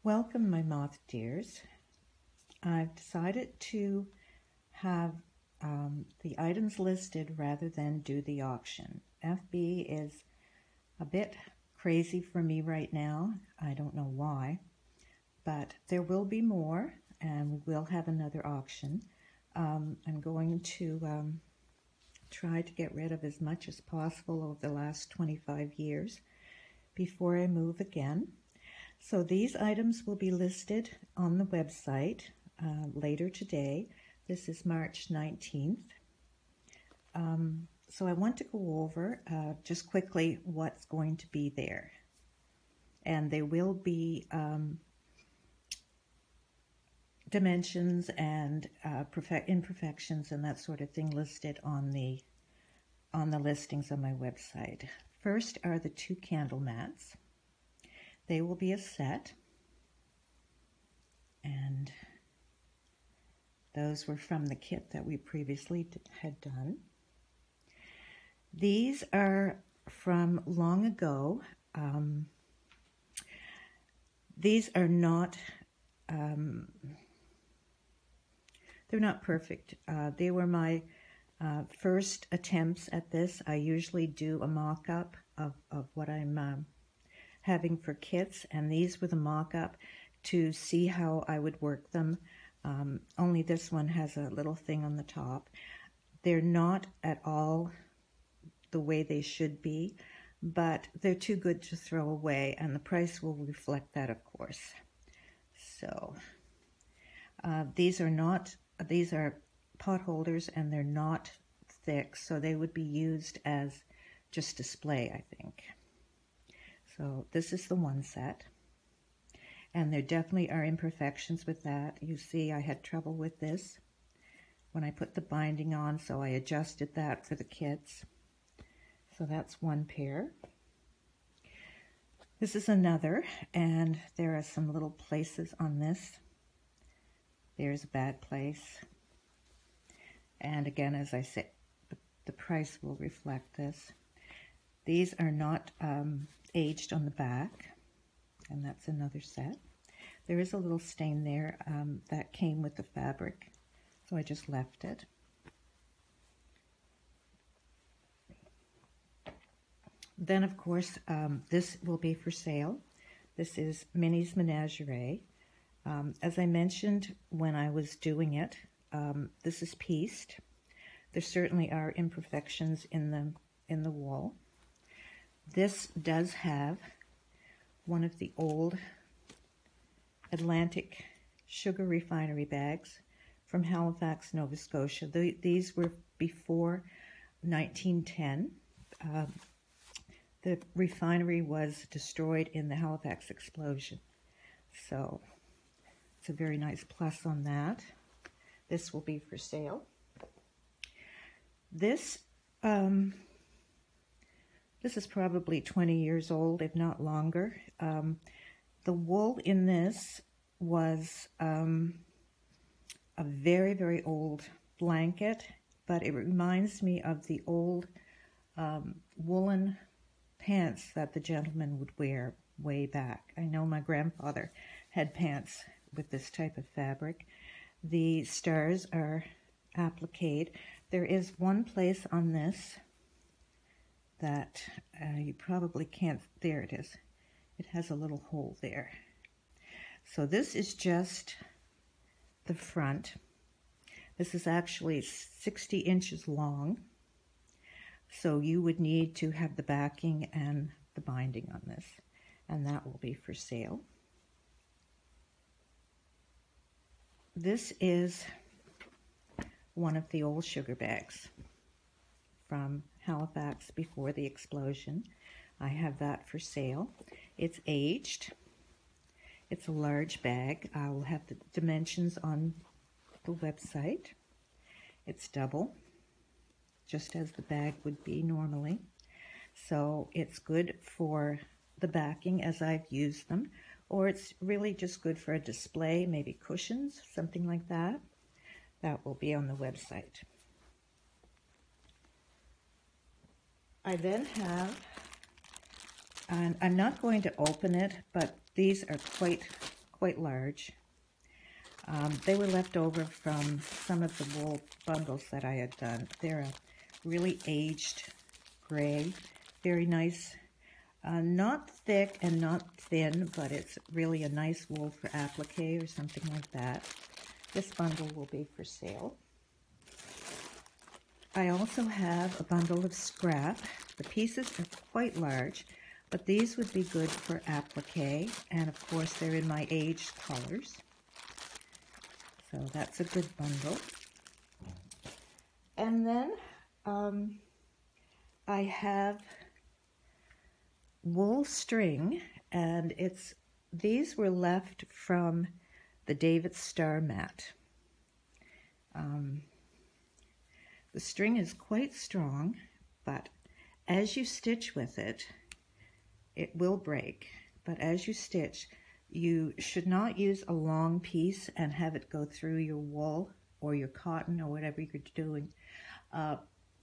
Welcome, my moth dears. I've decided to have the items listed rather than do the auction. FB is a bit crazy for me right now. I don't know why, but there will be more and we'll have another auction. I'm going to try to get rid of as much as possible over the last 25 years before I move again. So these items will be listed on the website later today. This is March 19th. So I want to go over just quickly what's going to be there. And there will be dimensions and imperfections and that sort of thing listed on the listings on my website. First are the 2 candle mats. They will be a set, and those were from the kit that we previously had done. These are from long ago. These are not, they're not perfect. They were my first attempts at this. I usually do a mock-up of what I'm having for kits, and these were the mock-up to see how I would work them. Only this one has a little thing on the top. They're not at all the way they should be, but they're too good to throw away, and the price will reflect that, of course. So these are pot holders, and they're not thick, so they would be used as just display, I think. So this is the one set, and there definitely are imperfections with that. You see, I had trouble with this when I put the binding on, so I adjusted that for the kits. So that's one pair. This is another, and there are some little places on this. There's a bad place. And again, as I said, the price will reflect this. These are not aged on the back, and that's another set. There is a little stain there that came with the fabric, so I just left it. Then, of course, this will be for sale. This is Minnie's Menagerie. As I mentioned when I was doing it, this is pieced. There certainly are imperfections in the wool. This does have one of the old Atlantic sugar refinery bags from Halifax, Nova Scotia. These were before 1910. The refinery was destroyed in the Halifax explosion. So it's a very nice plus on that. This will be for sale. This is probably 20 years old, if not longer. The wool in this was a very, very old blanket, but it reminds me of the old woolen pants that the gentleman would wear way back. I know my grandfather had pants with this type of fabric. The stars are appliqued. There is one place on this that you probably can't, there it is. It has a little hole there. So this is just the front. This is actually 60 inches long. So you would need to have the backing and the binding on this, and that will be for sale. This is one of the old sugar bags from Halifax before the explosion. I have that for sale. It's aged. It's a large bag. I will have the dimensions on the website. It's double, just as the bag would be normally. So it's good for the backing as I've used them, or it's really just good for a display, maybe cushions, something like that. That will be on the website. I then have, and I'm not going to open it, but these are quite quite large. They were left over from some of the wool bundles that I had done. They're a really aged gray, very nice, not thick and not thin, but it's really a nice wool for applique or something like that. This bundle will be for sale. I also have a bundle of scrap. The pieces are quite large, but these would be good for applique, and of course they're in my aged colors. So that's a good bundle. And then I have wool string, and these were left from the David Starr mat. The string is quite strong, but as you stitch with it, it will break. But as you stitch, you should not use a long piece and have it go through your wool or your cotton or whatever you're doing.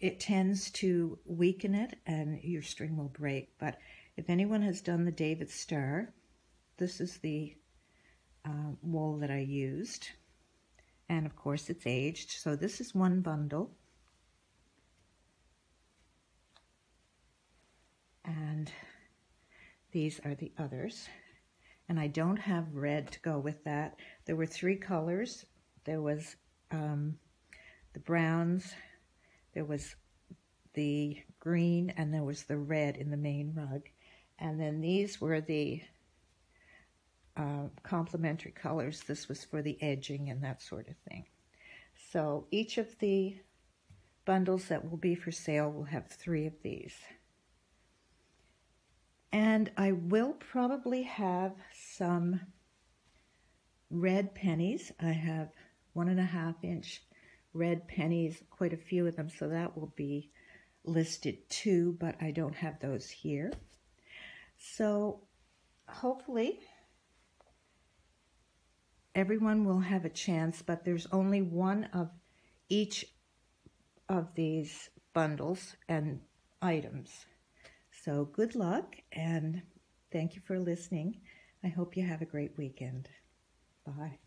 It tends to weaken it and your string will break. But if anyone has done the David Starr, this is the wool that I used. And of course it's aged. So this is one bundle. And these are the others. And I don't have red to go with that. There were 3 colors. There was the browns, there was the green, and there was the red in the main rug. And then these were the complementary colors. This was for the edging and that sort of thing. So each of the bundles that will be for sale will have 3 of these. And I will probably have some red pennies. I have 1.5-inch red pennies, quite a few of them, so that will be listed too, but I don't have those here. So hopefully everyone will have a chance, but there's only one of each of these bundles and items. So good luck, and thank you for listening. I hope you have a great weekend. Bye.